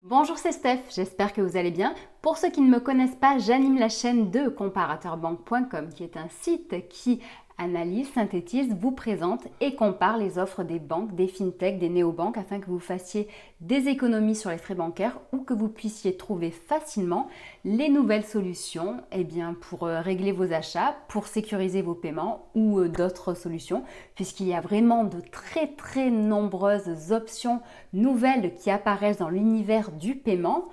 Bonjour, c'est Steph, j'espère que vous allez bien. Pour ceux qui ne me connaissent pas, j'anime la chaîne de comparateurbanque.com qui est un site qui analyse, synthétise, vous présente et compare les offres des banques, des fintechs, des néobanques afin que vous fassiez des économies sur les frais bancaires ou que vous puissiez trouver facilement les nouvelles solutions pour régler vos achats, pour sécuriser vos paiements ou d'autres solutions puisqu'il y a vraiment de très nombreuses options nouvelles qui apparaissent dans l'univers du paiement.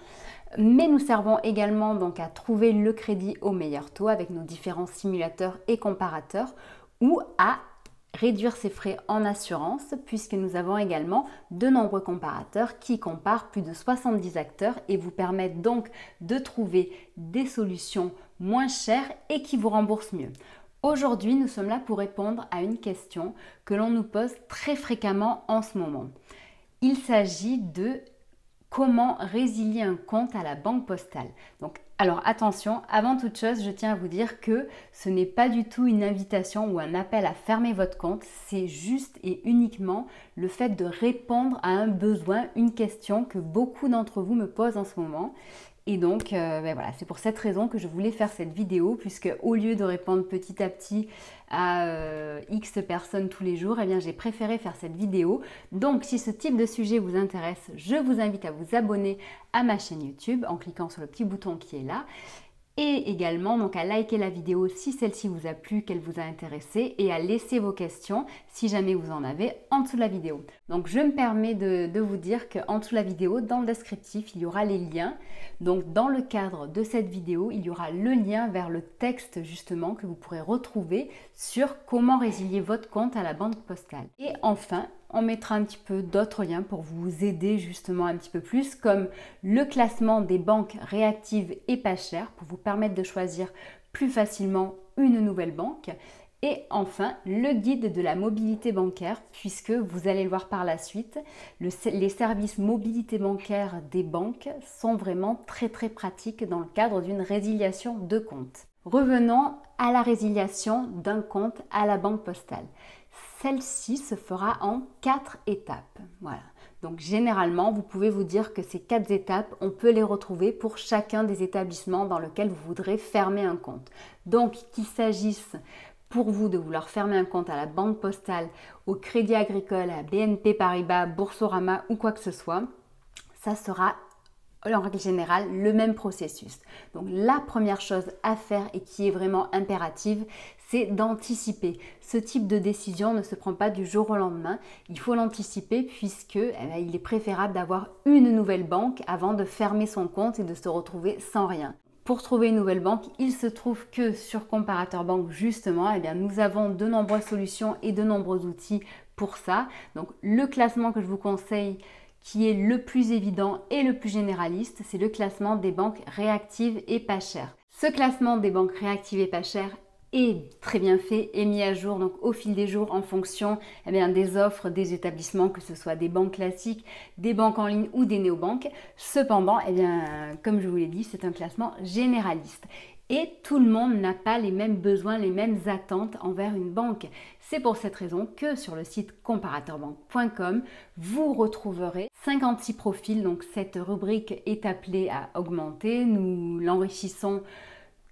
Mais nous servons également donc à trouver le crédit au meilleur taux avec nos différents simulateurs et comparateurs ou à réduire ses frais en assurance puisque nous avons également de nombreux comparateurs qui comparent plus de 70 acteurs et vous permettent donc de trouver des solutions moins chères et qui vous remboursent mieux. Aujourd'hui, nous sommes là pour répondre à une question que l'on nous pose très fréquemment en ce moment. Il s'agit de comment résilier un compte à la banque postale. Alors attention, avant toute chose, je tiens à vous dire que ce n'est pas du tout une invitation ou un appel à fermer votre compte, c'est juste et uniquement le fait de répondre à un besoin, une question que beaucoup d'entre vous me posent en ce moment. Et donc, voilà, c'est pour cette raison que je voulais faire cette vidéo, puisque au lieu de répondre petit à petit à X personnes tous les jours, j'ai préféré faire cette vidéo. Donc, si ce type de sujet vous intéresse, je vous invite à vous abonner à ma chaîne YouTube en cliquant sur le petit bouton qui est là. Et également donc à liker la vidéo si celle-ci vous a plu, qu'elle vous a intéressé et à laisser vos questions si jamais vous en avez en dessous de la vidéo. Donc je me permets de vous dire qu'en dessous de la vidéo, dans le descriptif, il y aura les liens. Donc dans le cadre de cette vidéo, il y aura le lien vers le texte justement que vous pourrez retrouver sur comment résilier votre compte à la banque postale. Et enfin, on mettra un petit peu d'autres liens pour vous aider justement un petit peu plus, comme le classement des banques réactives et pas chères pour vous permettre de choisir plus facilement une nouvelle banque. Et enfin, le guide de la mobilité bancaire, puisque vous allez le voir par la suite, les services mobilité bancaire des banques sont vraiment très pratiques dans le cadre d'une résiliation de compte. Revenons à la résiliation d'un compte à la banque postale. Celle-ci se fera en 4 étapes. Voilà. Donc généralement, vous pouvez vous dire que ces 4 étapes, on peut les retrouver pour chacun des établissements dans lesquels vous voudrez fermer un compte. Donc qu'il s'agisse pour vous de vouloir fermer un compte à la banque postale, au Crédit Agricole, à BNP Paribas, Boursorama ou quoi que ce soit, ça sera en règle générale le même processus. Donc la première chose à faire et qui est vraiment impérative, c'est d'anticiper. Ce type de décision ne se prend pas du jour au lendemain. Il faut l'anticiper puisque il est préférable d'avoir une nouvelle banque avant de fermer son compte et de se retrouver sans rien. Pour trouver une nouvelle banque, il se trouve que sur Comparateur Banque, justement, nous avons de nombreuses solutions et de nombreux outils pour ça. Donc le classement que je vous conseille, qui est le plus évident et le plus généraliste, c'est le classement des banques réactives et pas chères. Ce classement des banques réactives et pas chères est très bien fait et mis à jour donc au fil des jours en fonction des offres des établissements, que ce soit des banques classiques, des banques en ligne ou des néobanques. Cependant, comme je vous l'ai dit, c'est un classement généraliste. Et tout le monde n'a pas les mêmes besoins, les mêmes attentes envers une banque. C'est pour cette raison que sur le site comparateurbanque.com, vous retrouverez 56 profils. Donc cette rubrique est appelée à augmenter. Nous l'enrichissons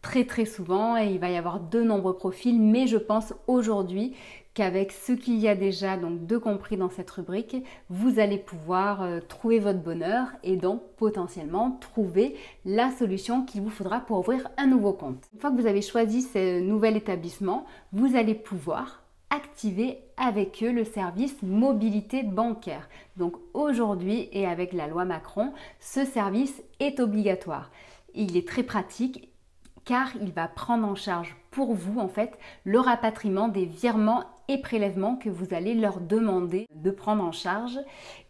très souvent et il va y avoir de nombreux profils. Mais je pense aujourd'hui qu'avec ce qu'il y a déjà donc de compris dans cette rubrique, vous allez pouvoir trouver votre bonheur et donc potentiellement trouver la solution qu'il vous faudra pour ouvrir un nouveau compte. Une fois que vous avez choisi ce nouvel établissement, vous allez pouvoir activer avec eux le service mobilité bancaire. Donc aujourd'hui et avec la loi Macron, ce service est obligatoire. Il est très pratique car il va prendre en charge pour vous le rapatriement des virements et prélèvements que vous allez leur demander de prendre en charge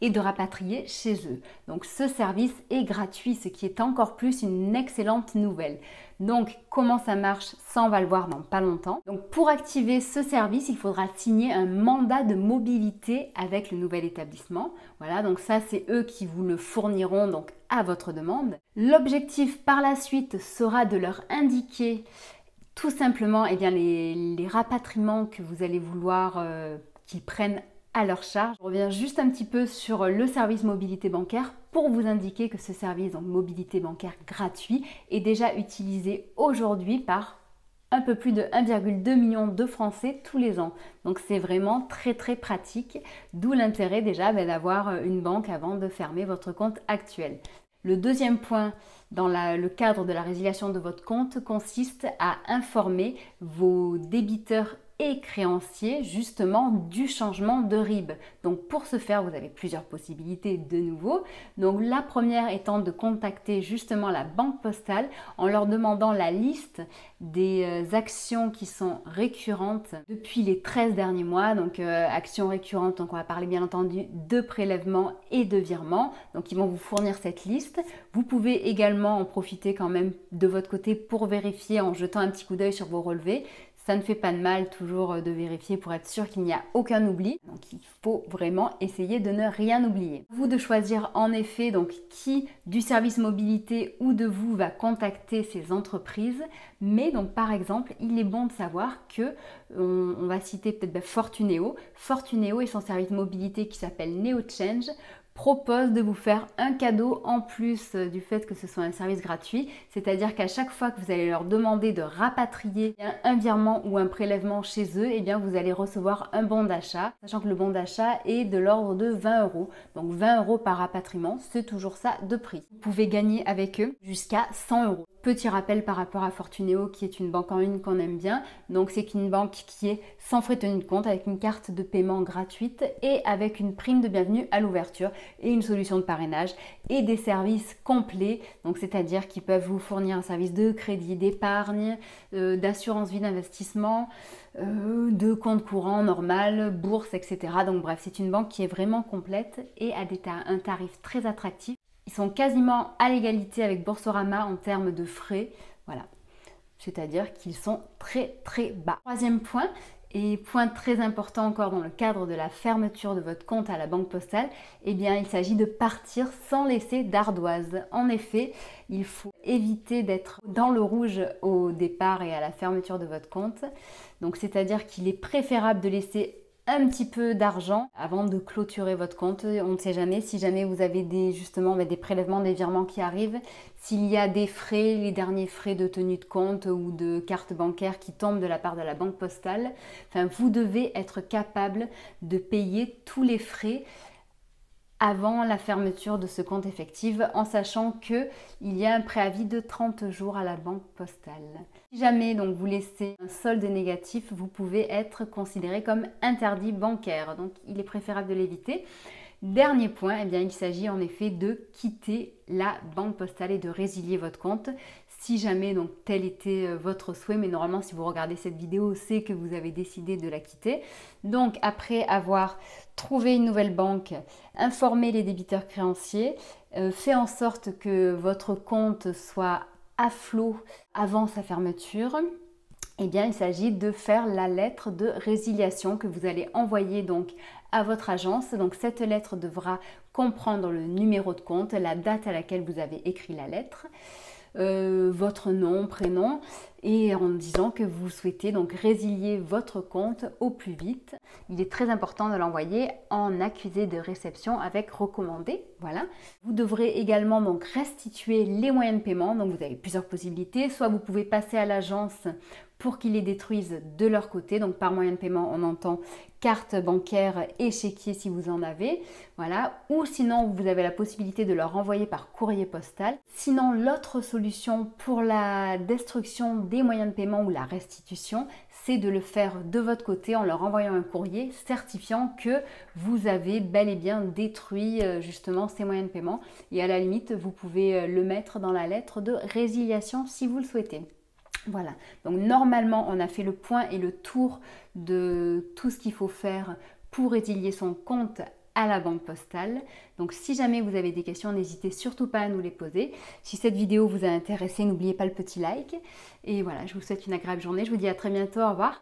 et de rapatrier chez eux. Donc ce service est gratuit, ce qui est encore plus une excellente nouvelle. Donc comment ça marche, ça on va le voir dans pas longtemps. Donc pour activer ce service, il faudra signer un mandat de mobilité avec le nouvel établissement. Voilà, donc ça c'est eux qui vous le fourniront donc à votre demande. L'objectif par la suite sera de leur indiquer tout simplement les rapatriements que vous allez vouloir qu'ils prennent à leur charge. Je reviens juste un petit peu sur le service mobilité bancaire pour vous indiquer que ce service, donc mobilité bancaire gratuit, est déjà utilisé aujourd'hui par un peu plus de 1,2 million de Français tous les ans. Donc c'est vraiment très très pratique, d'où l'intérêt déjà d'avoir une banque avant de fermer votre compte actuel. Le deuxième point dans le cadre de la résiliation de votre compte consiste à informer vos débiteurs et créanciers justement du changement de RIB. Donc pour ce faire, vous avez plusieurs possibilités de nouveau. Donc la première étant de contacter justement la banque postale en leur demandant la liste des actions qui sont récurrentes depuis les 13 derniers mois. Donc actions récurrentes, donc on va parler bien entendu de prélèvements et de virements. Donc ils vont vous fournir cette liste. Vous pouvez également en profiter quand même de votre côté pour vérifier en jetant un petit coup d'œil sur vos relevés. Ça ne fait pas de mal toujours de vérifier pour être sûr qu'il n'y a aucun oubli. Donc il faut vraiment essayer de ne rien oublier. Vous de choisir en effet donc qui du service mobilité ou de vous va contacter ces entreprises. Mais donc par exemple, il est bon de savoir que on va citer peut-être Fortuneo. Fortuneo et son service mobilité qui s'appelle NeoChange propose de vous faire un cadeau en plus du fait que ce soit un service gratuit, c'est-à-dire qu'à chaque fois que vous allez leur demander de rapatrier un virement ou un prélèvement chez eux, eh bien vous allez recevoir un bon d'achat, sachant que le bon d'achat est de l'ordre de 20 €. Donc 20 € par rapatriement, c'est toujours ça de prix. Vous pouvez gagner avec eux jusqu'à 100 €. Petit rappel par rapport à Fortuneo qui est une banque en ligne qu'on aime bien. Donc c'est une banque qui est sans frais de tenue de compte avec une carte de paiement gratuite et avec une prime de bienvenue à l'ouverture et une solution de parrainage et des services complets. Donc c'est-à-dire qu'ils peuvent vous fournir un service de crédit, d'épargne, d'assurance vie d'investissement, de compte courant normal, bourse, etc. Donc bref, c'est une banque qui est vraiment complète et à un tarif très attractif. Ils sont quasiment à l'égalité avec Boursorama en termes de frais, voilà. C'est-à-dire qu'ils sont très très bas. Troisième point, et point très important encore dans le cadre de la fermeture de votre compte à la banque postale, eh bien il s'agit de partir sans laisser d'ardoise. En effet, il faut éviter d'être dans le rouge au départ et à la fermeture de votre compte. Donc c'est-à-dire qu'il est préférable de laisser un petit peu d'argent avant de clôturer votre compte. On ne sait jamais si jamais vous avez justement des prélèvements, des virements qui arrivent, s'il y a des frais, les derniers frais de tenue de compte ou de carte bancaire qui tombent de la part de la banque postale. Enfin, vous devez être capable de payer tous les frais avant la fermeture de ce compte effective, en sachant qu'il y a un préavis de 30 jours à la banque postale. Si jamais donc vous laissez un solde négatif, vous pouvez être considéré comme interdit bancaire, donc il est préférable de l'éviter. Dernier point, eh bien, il s'agit en effet de quitter la banque postale et de résilier votre compte. Si jamais donc tel était votre souhait, mais normalement si vous regardez cette vidéo, c'est que vous avez décidé de la quitter. Donc après avoir trouvé une nouvelle banque, informé les débiteurs créanciers, fait en sorte que votre compte soit à flot avant sa fermeture, eh bien il s'agit de faire la lettre de résiliation que vous allez envoyer donc à votre agence. Donc cette lettre devra comprendre le numéro de compte, la date à laquelle vous avez écrit la lettre, votre nom, prénom, et en disant que vous souhaitez donc résilier votre compte au plus vite. Il est très important de l'envoyer en accusé de réception avec recommandé. Voilà. Vous devrez également donc restituer les moyens de paiement. Donc vous avez plusieurs possibilités. Soit vous pouvez passer à l'agence pour qu'ils les détruisent de leur côté. Donc par moyen de paiement, on entend carte bancaire et chéquier si vous en avez. Voilà. Ou sinon, vous avez la possibilité de leur renvoyer par courrier postal. Sinon, l'autre solution pour la destruction des moyens de paiement ou la restitution, c'est de le faire de votre côté en leur envoyant un courrier certifiant que vous avez bel et bien détruit justement ces moyens de paiement. Et à la limite, vous pouvez le mettre dans la lettre de résiliation si vous le souhaitez. Voilà, donc normalement on a fait le point et le tour de tout ce qu'il faut faire pour résilier son compte à la banque postale. Donc si jamais vous avez des questions, n'hésitez surtout pas à nous les poser. Si cette vidéo vous a intéressé, n'oubliez pas le petit like. Et voilà, je vous souhaite une agréable journée. Je vous dis à très bientôt. Au revoir.